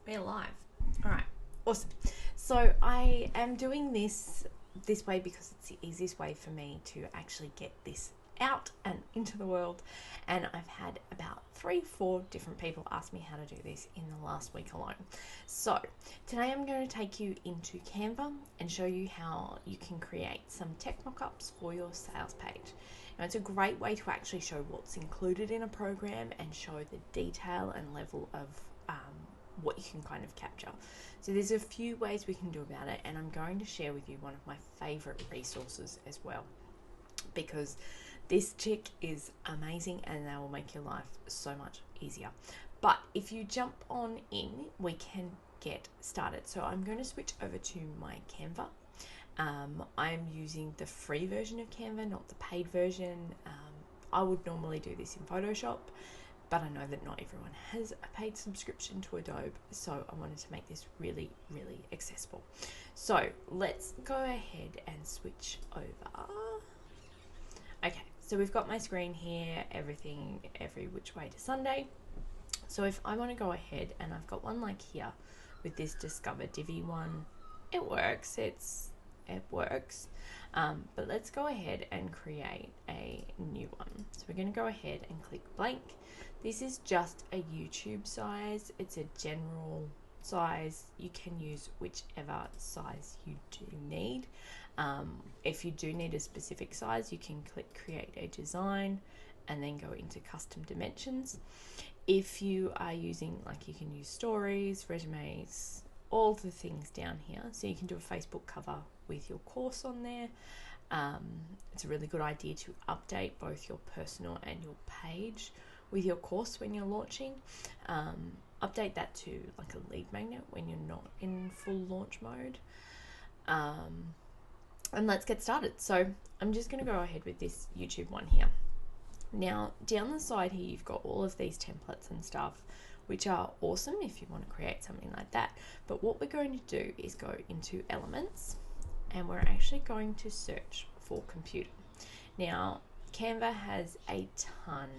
We're live. All right, awesome. So I am doing this way because it's the easiest way for me to actually get this out and into the world. And I've had about 3-4 different people ask me how to do this in the last week alone. So today I'm going to take you into Canva and show you how you can create some tech mockups for your sales page. Now, it's a great way to actually show what's included in a program and show the detail and level of what you can kind of capture. So there's a few ways we can do about it, and I'm going to share with you one of my favorite resources as well, because this chick is amazing and they will make your life so much easier. But if you jump on in, we can get started. So I'm going to switch over to my Canva. I'm using the free version of Canva, not the paid version. I would normally do this in Photoshop, but I know that not everyone has a paid subscription to Adobe, so I wanted to make this really, really accessible. So let's go ahead and switch over. Okay, so we've got my screen here, everything, every which way to Sunday. So if I want to go ahead, and I've got one like here with this Discover Divi one, it works, it works. But let's go ahead and create a new one. So we're going to go ahead and click blank. This is just a YouTube size. It's a general size. You can use whichever size you do need. If you do need a specific size, you can click create a design and then go into custom dimensions. If you are using, like, you can use stories, resumes, all the things down here. So you can do a Facebook cover with your course on there. It's a really good idea to update both your personal and your page with your course when you're launching. Update that to like a lead magnet when you're not in full launch mode. And let's get started. So I'm just going to go ahead with this YouTube one here. Now down the side here you've got all of these templates and stuff, which are awesome if you want to create something like that. But what we're going to do is go into elements, and we're actually going to search for computer. Now Canva has a ton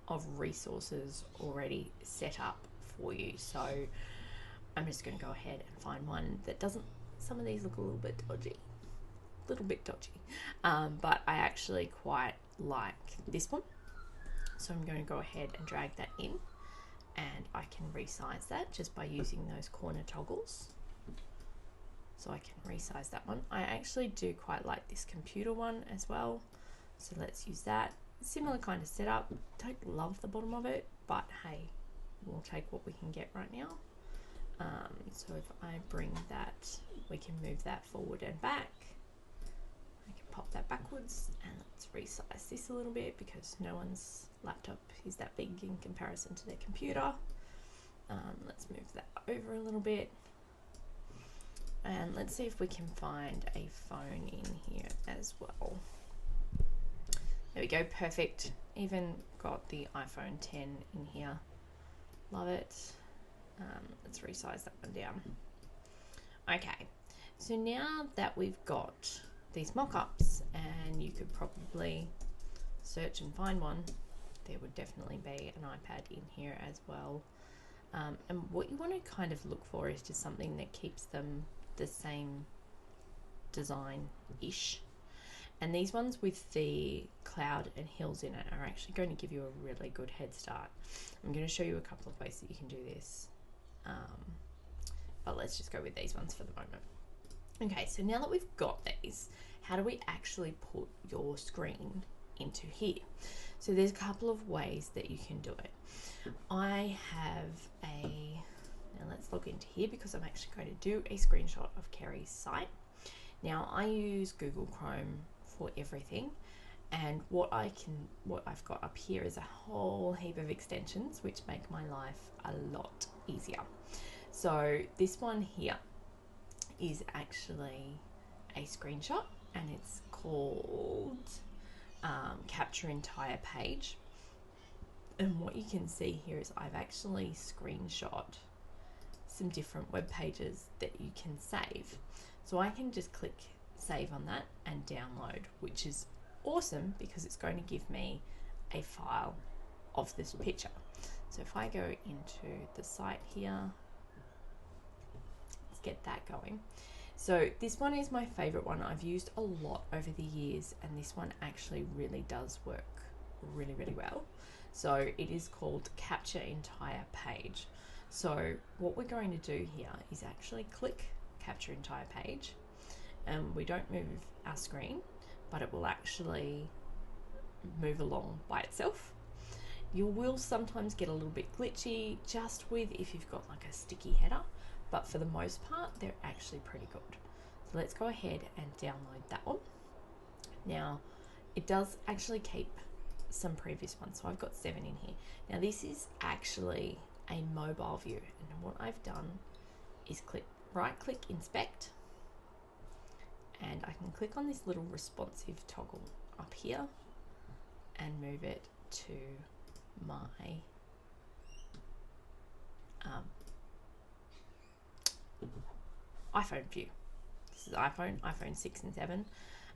of resources already set up for you, so I'm just going to go ahead and find one that doesn't, some of these look a little bit dodgy, but I actually quite like this one, so I'm going to go ahead and drag that in, and I can resize that just by using those corner toggles. So I can resize that one. I actually do quite like this computer one as well, so let's use that. Similar kind of setup. Don't love the bottom of it, but hey, we'll take what we can get right now. So if I bring that, we can move that forward and back. I can pop that backwards, and let's resize this a little bit because no one's laptop is that big in comparison to their computer. Let's move that over a little bit. And let's see if we can find a phone in here as well. There we go, perfect. Even got the iPhone 10 in here. Love it. Let's resize that one down. Okay, so now that we've got these mock-ups, and you could probably search and find one, there would definitely be an iPad in here as well. And what you want to kind of look for is just something that keeps them the same design-ish. And these ones with the cloud and hills in it are actually going to give you a really good head start. I'm going to show you a couple of ways that you can do this, but let's just go with these ones for the moment. Okay, so now that we've got these, how do we actually put your screen into here? So there's a couple of ways that you can do it. I have now let's log into here because I'm actually going to do a screenshot of Kerry's site. Now I use Google Chrome for everything, and what I've got up here is a whole heap of extensions which make my life a lot easier. So this one here is actually a screenshot, and it's called Capture Entire Page. And what you can see here is I've actually screenshot some different web pages that you can save. So I can just click save on that and download, which is awesome because it's going to give me a file of this picture. So if I go into the site here, get that going. So this one is my favorite one. I've used a lot over the years, and this one actually really does work really, really well. So it is called Capture Entire Page. So what we're going to do here is actually click Capture Entire Page, and we don't move our screen, but it will actually move along by itself. You will sometimes get a little bit glitchy just with if you've got like a sticky header, but for the most part they're actually pretty good. So let's go ahead and download that one. Now it does actually keep some previous ones, so I've got 7 in here. Now this is actually a mobile view, and what I've done is right click inspect, and I can click on this little responsive toggle up here and move it to my iPhone view. This is iPhone 6 and 7.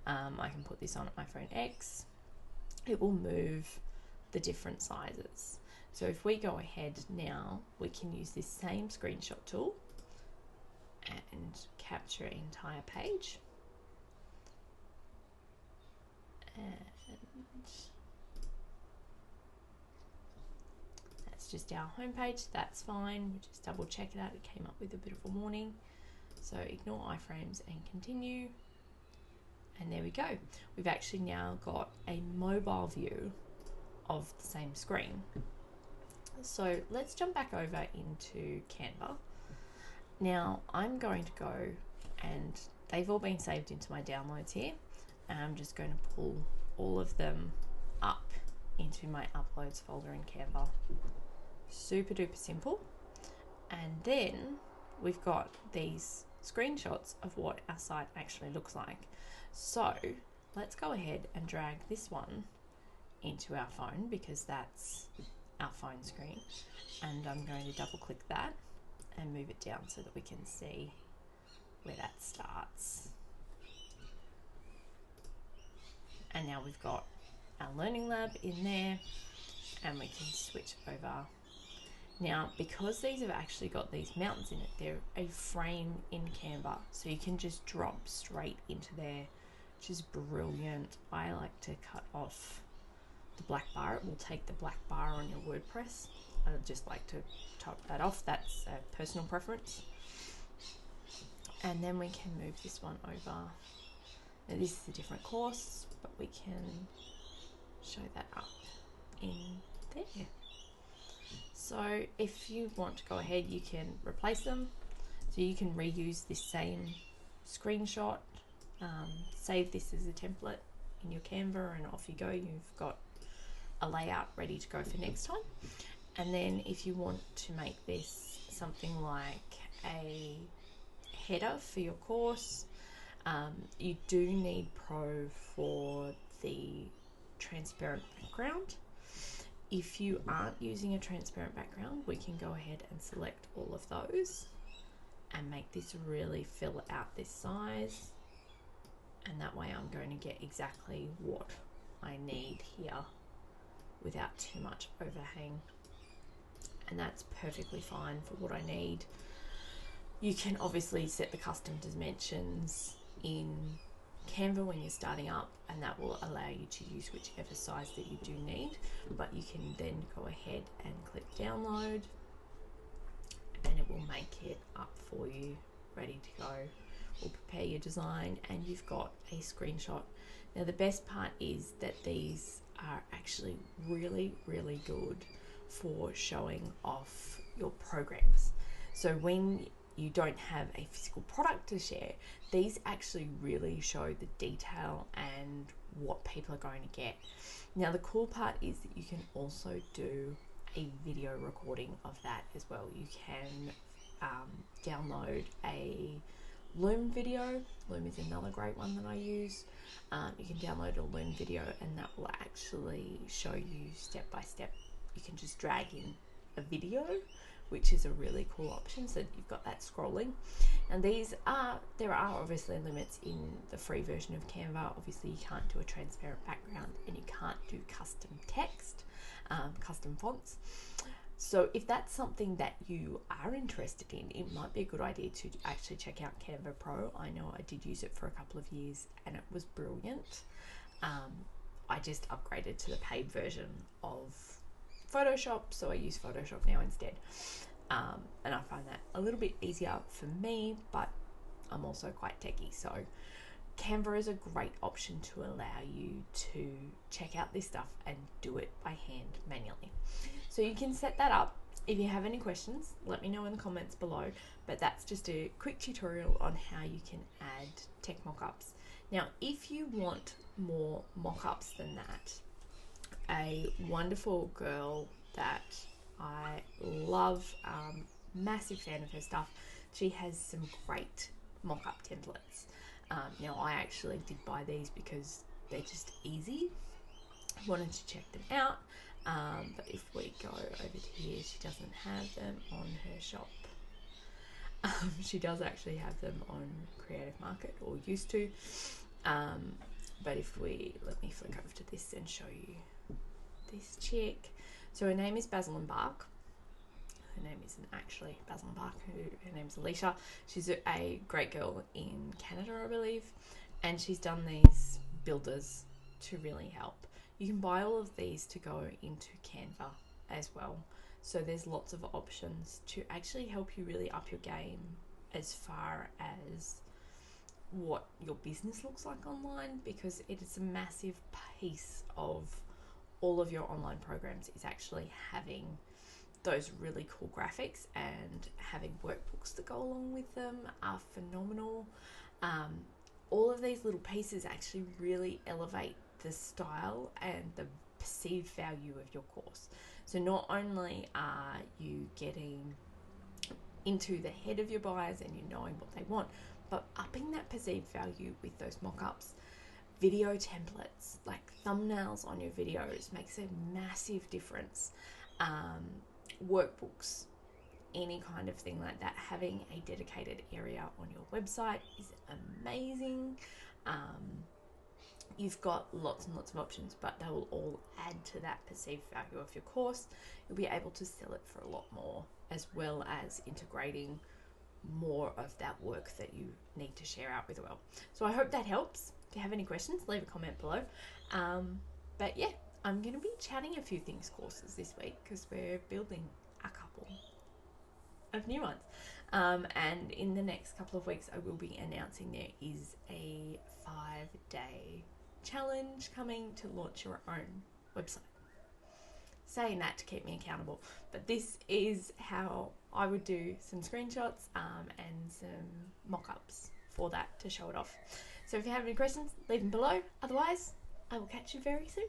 I can put this on iPhone X. It will move the different sizes. So if we go ahead now, we can use this same screenshot tool and capture entire page. And that's just our home page. That's fine. We just double check it out. It came up with a beautiful warning. So ignore iframes and continue. And there we go. We've actually now got a mobile view of the same screen. So let's jump back over into Canva. Now I'm going to go, and they've all been saved into my downloads here. And I'm just going to pull all of them up into my uploads folder in Canva. Super duper simple. And then we've got these screenshots of what our site actually looks like. So let's go ahead and drag this one into our phone, because that's our phone screen, and I'm going to double click that and move it down so that we can see where that starts. And now we've got our learning lab in there, and we can switch over. Now, because these have actually got these mountains in it, they're a frame in Canva, so you can just drop straight into there, which is brilliant. I like to cut off the black bar. It will take the black bar on your WordPress. I just like to top that off. That's a personal preference. And then we can move this one over. Now this is a different course, but we can show that up in there. So if you want to go ahead, you can replace them. So you can reuse this same screenshot, save this as a template in your Canva, and off you go. You've got a layout ready to go for next time. And then if you want to make this something like a header for your course, you do need Pro for the transparent background. If you aren't using a transparent background, we can go ahead and select all of those and make this really fill out this size, and that way I'm going to get exactly what I need here without too much overhang, and that's perfectly fine for what I need. You can obviously set the custom dimensions in Canva when you're starting up, and that will allow you to use whichever size that you do need, but you can then go ahead and click download, and it will make it up for you, ready to go. We'll prepare your design, and you've got a screenshot. Now the best part is that these are actually really, really good for showing off your programs. So when you don't have a physical product to share, these actually really show the detail and what people are going to get. Now the cool part is that you can also do a video recording of that as well. You can download a Loom video. Loom is another great one that I use. You can download a Loom video, and that will actually show you step by step. You can just drag in a video, which is a really cool option, so you've got that scrolling. And there are obviously limits in the free version of Canva. Obviously you can't do a transparent background, and you can't do custom text, custom fonts. So if that's something that you are interested in, it might be a good idea to actually check out Canva Pro. I know I did use it for a couple of years and it was brilliant. I just upgraded to the paid version of Photoshop, so I use Photoshop now instead. And I find that a little bit easier for me, but I'm also quite techie, so Canva is a great option to allow you to check out this stuff and do it by hand manually. So you can set that up. If you have any questions, let me know in the comments below, but that's just a quick tutorial on how you can add tech mockups. Now, if you want more mockups than that, a wonderful girl that I love, massive fan of her stuff, she has some great mockup templates. Now, I actually did buy these because they're just easy. I wanted to check them out, but if we go over to here, she doesn't have them on her shop. She does actually have them on Creative Market, or used to, but if we, let me flick over to this and show you this chick. So her name is Basil and Bark. Her name isn't actually Basil and Bark, her name's Alicia. She's a great girl in Canada, I believe, and she's done these builders to really help. You can buy all of these to go into Canva as well. So there's lots of options to actually help you really up your game as far as what your business looks like online, because it is a massive piece of all of your online programs is actually having those really cool graphics, and having workbooks that go along with them are phenomenal. All of these little pieces actually really elevate the style and the perceived value of your course. So not only are you getting into the head of your buyers and you're knowing what they want, but upping that perceived value with those mock-ups. Video templates, like thumbnails on your videos, makes a massive difference. Workbooks, any kind of thing like that, having a dedicated area on your website is amazing. You've got lots and lots of options, but they will all add to that perceived value of your course. You'll be able to sell it for a lot more, as well as integrating more of that work that you need to share out with the world. So I hope that helps. If you have any questions, leave a comment below. But yeah, I'm going to be chatting a few things courses this week because we're building a couple of new ones. And in the next couple of weeks, I will be announcing there is a 5-day challenge coming to launch your own website. Saying that to keep me accountable, but this is how I would do some screenshots and some mock-ups for that to show it off. So if you have any questions, leave them below. Otherwise, I will catch you very soon.